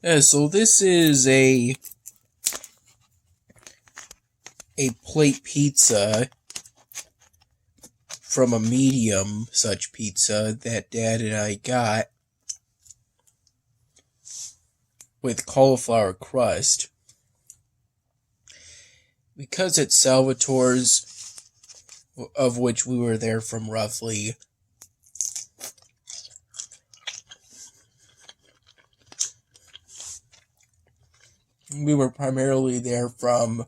Yeah, so this is a plate pizza from a medium such pizza that Dad and I got with cauliflower crust. Because it's Salvatore's, of which we were there from roughly we were primarily there from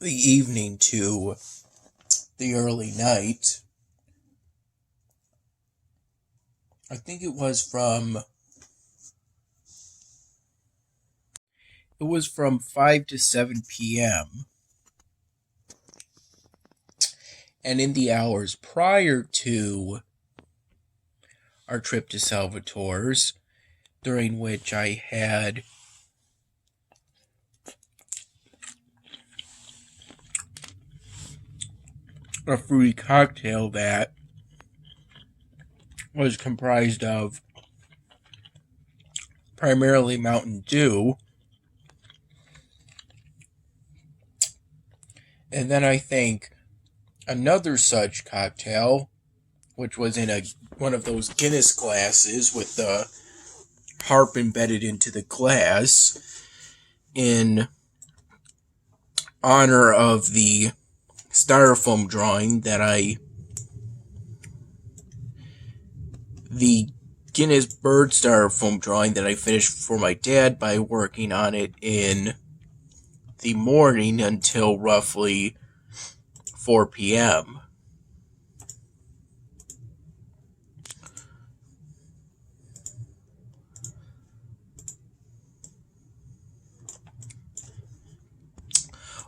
the evening to the early night. I think it was from 5 to 7 p.m. And in the hours prior to our trip to Salvatore's, during which I had a fruity cocktail that was comprised of primarily Mountain Dew. And then I think another such cocktail, which was in one of those Guinness glasses with the harp embedded into the glass, in honor of the styrofoam drawing the Guinness bird styrofoam drawing that I finished for my dad by working on it in the morning until roughly 4 p.m.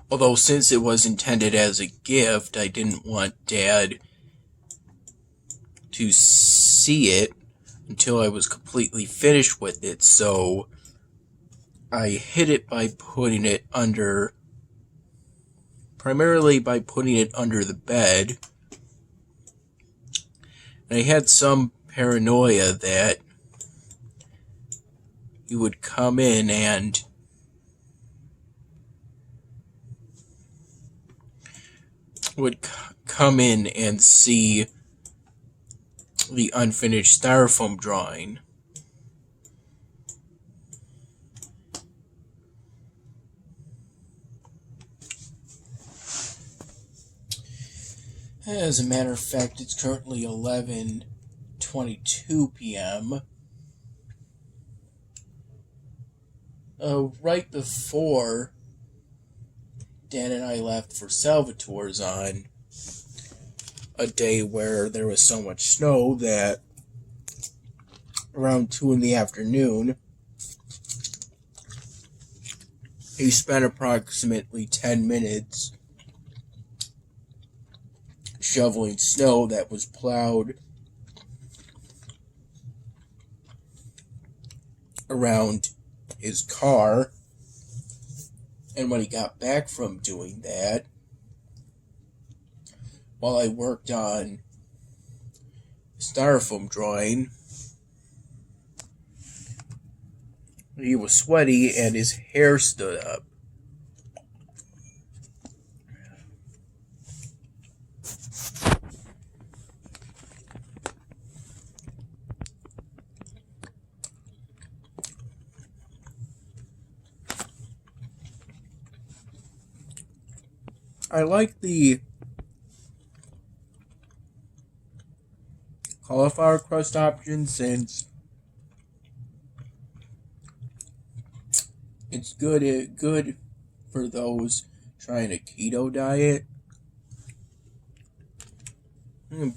Although since it was intended as a gift, I didn't want Dad to see it until I was completely finished with it, so I hid it by primarily by putting it under the bed. And I had some paranoia that he would come in and see the unfinished styrofoam drawing. As a matter of fact, it's currently 11:22 p.m. Right before Dan and I left for Salvatore's on a day where there was so much snow that around 2 in the afternoon, he spent approximately 10 minutes shoveling snow that was plowed around his car. And when he got back from doing that, while I worked on styrofoam drawing, he was sweaty and his hair stood up. I like the cauliflower crust option since it's good for those trying a keto diet,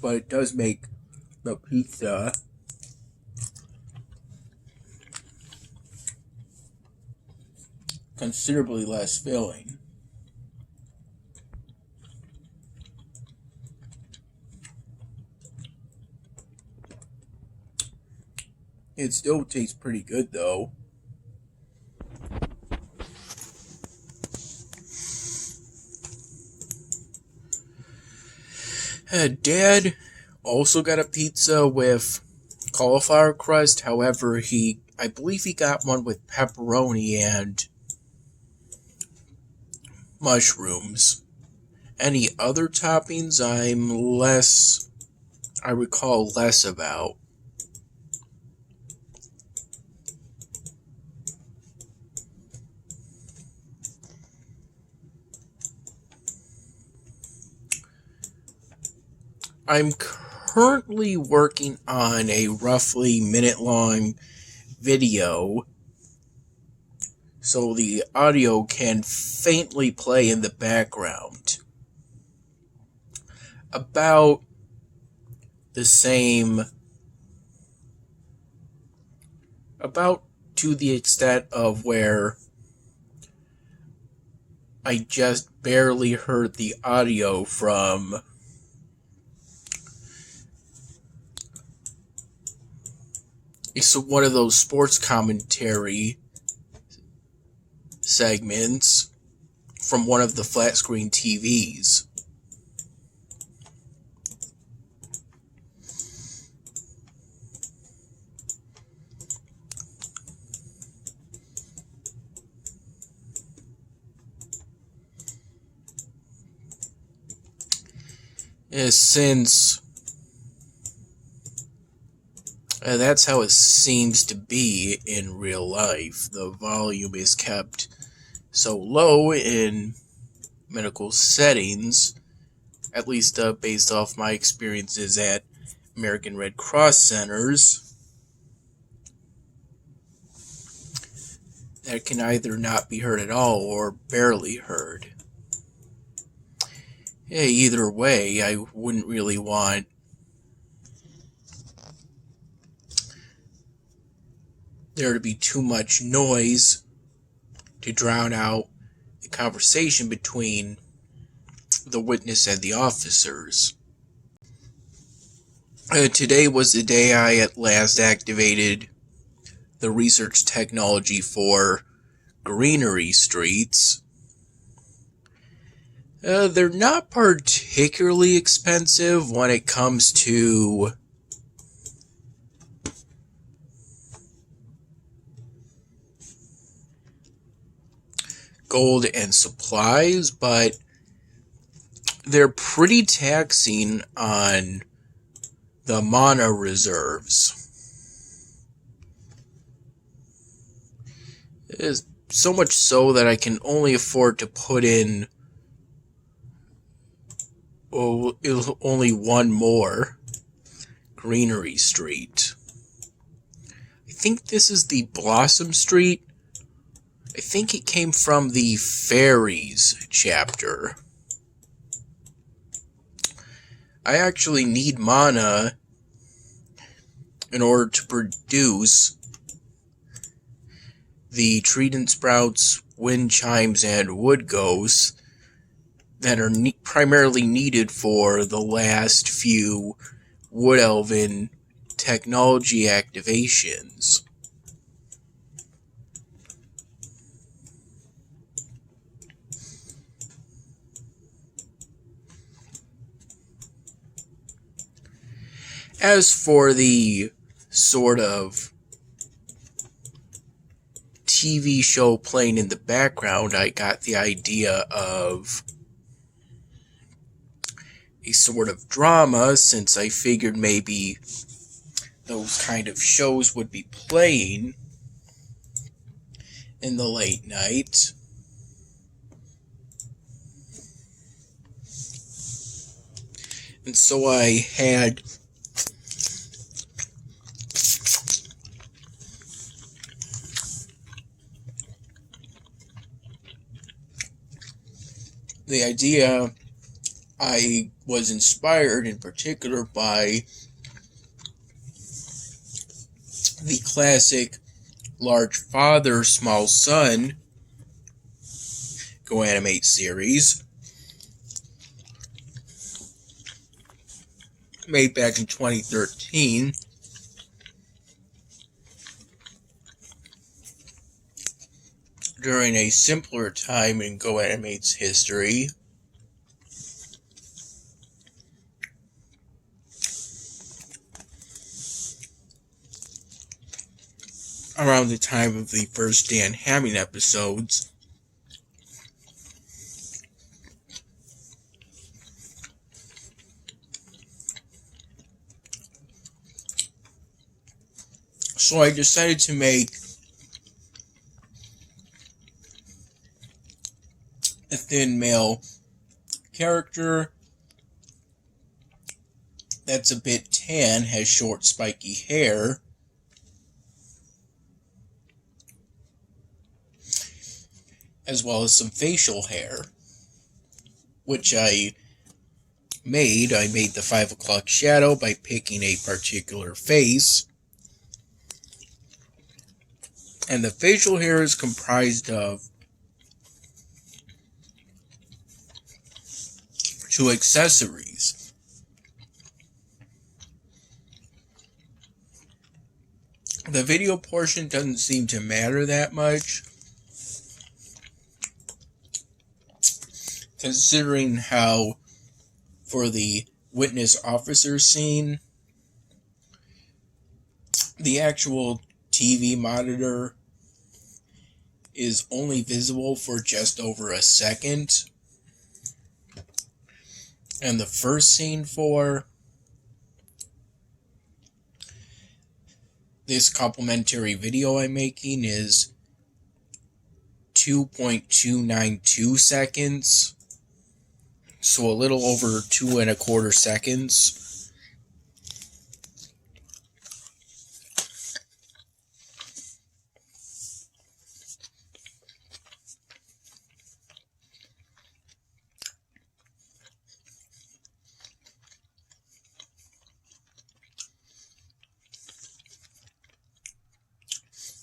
but it does make the pizza considerably less filling. It still tastes pretty good, though. Dad also got a pizza with cauliflower crust. However, I believe he got one with pepperoni and mushrooms. Any other toppings I recall less about. I'm currently working on a roughly minute-long video, so the audio can faintly play in the background. About the same, about to the extent of where I just barely heard the audio from it's one of those sports commentary segments from one of the flat screen TVs. Since that's how it seems to be in real life. The volume is kept so low in medical settings, at least based off my experiences at American Red Cross centers, that can either not be heard at all or barely heard. Yeah, either way, I wouldn't really want there to be too much noise to drown out the conversation between the witness and the officers. Today was the day I at last activated the research technology for greenery streets. They're not particularly expensive when it comes to gold and supplies, but they're pretty taxing on the mana reserves. It is so much so that I can only afford to put in only one more greenery street. I think this is the Blossom Street. I think it came from the Fairies chapter. I actually need mana in order to produce the Trident Sprouts, Wind Chimes, and Wood Ghosts that are primarily needed for the last few Wood Elven technology activations. As for the sort of TV show playing in the background, I got the idea of a sort of drama, since I figured maybe those kind of shows would be playing in the late night. And so I had the idea. I was inspired in particular by the classic Large Father, Small Son Go Animate series, made back in 2013. During a simpler time in Go Animate's history. around the time of the first Dan Hamming episodes. So I decided to make a thin male character that's a bit tan, has short spiky hair, as well as some facial hair, which I made the 5 o'clock shadow by picking a particular face. And the facial hair is comprised of 2 accessories. The video portion doesn't seem to matter that much, considering how for the witness officer scene, the actual TV monitor is only visible for just over a second. And the first scene for this complimentary video I'm making is 2.292 seconds. So a little over 2.25 seconds.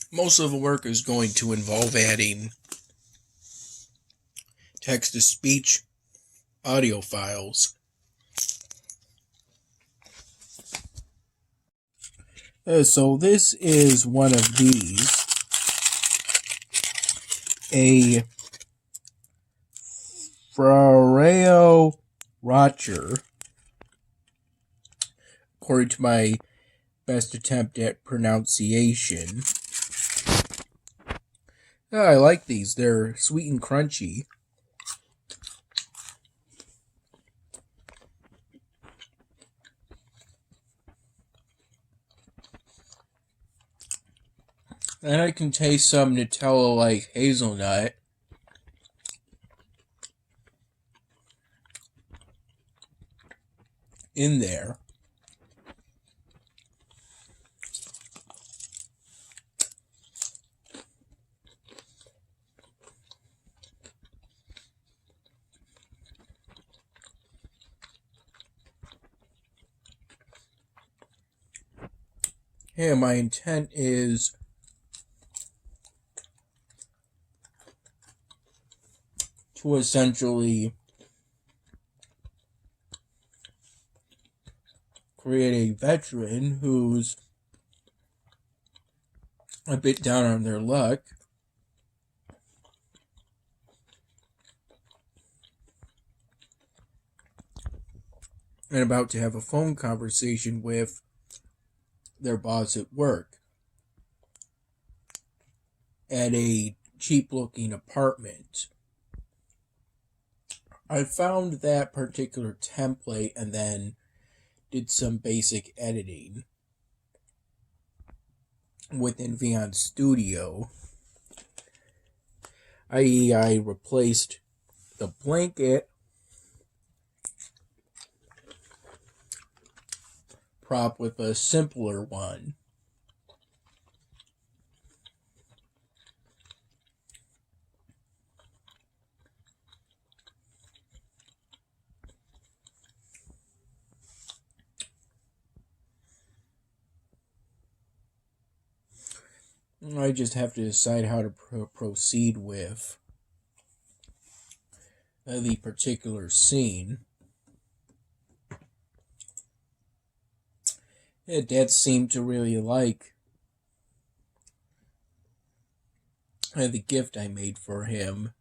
Most of the work is going to involve adding text-to-speech audio files. So this is one of these. A Fareo Rocher, according to my best attempt at pronunciation. I like these. They're sweet and crunchy. And I can taste some Nutella-like hazelnut. In there. Yeah, my intent is to essentially create a veteran who's a bit down on their luck, and about to have a phone conversation with their boss at work at a cheap-looking apartment. I found that particular template and then did some basic editing within Vion Studio. I.e., I replaced the blanket prop with a simpler one. I just have to decide how to proceed with the particular scene. Yeah, Dad seemed to really like the gift I made for him.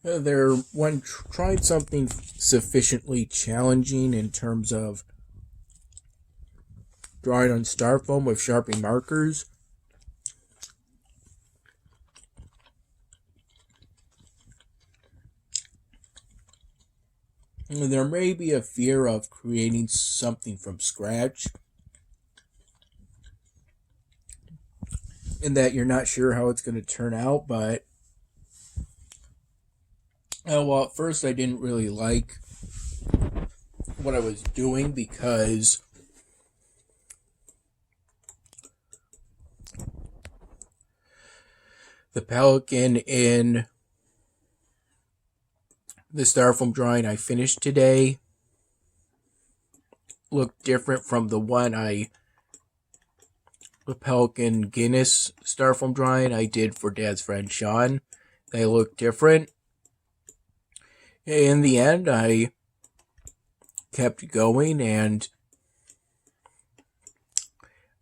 One tried something sufficiently challenging in terms of drawing on styrofoam with Sharpie markers. There may be a fear of creating something from scratch, in that you're not sure how it's going to turn out, but well, at first I didn't really like what I was doing because the pelican in the styrofoam drawing I finished today looked different from the pelican Guinness styrofoam drawing I did for Dad's friend Sean. They look different. In the end, I kept going, and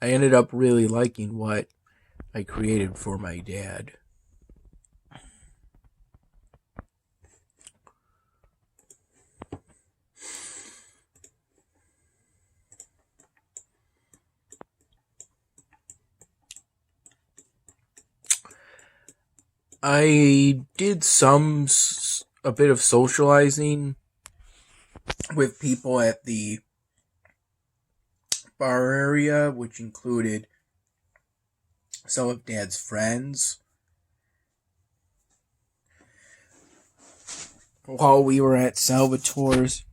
I ended up really liking what I created for my dad. I did a bit of socializing with people at the bar area, which included some of Dad's friends. While we were at Salvatore's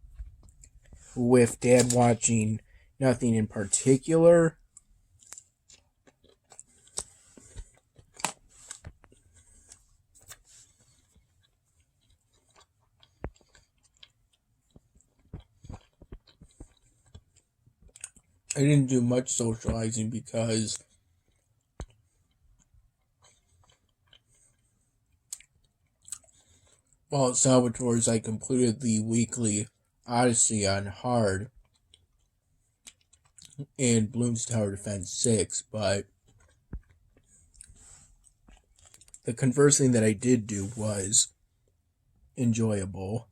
with Dad watching nothing in particular, I didn't do much socializing because while at Salvatore's I completed the weekly Odyssey on hard in Bloons Tower Defense 6, but the conversing that I did do was enjoyable.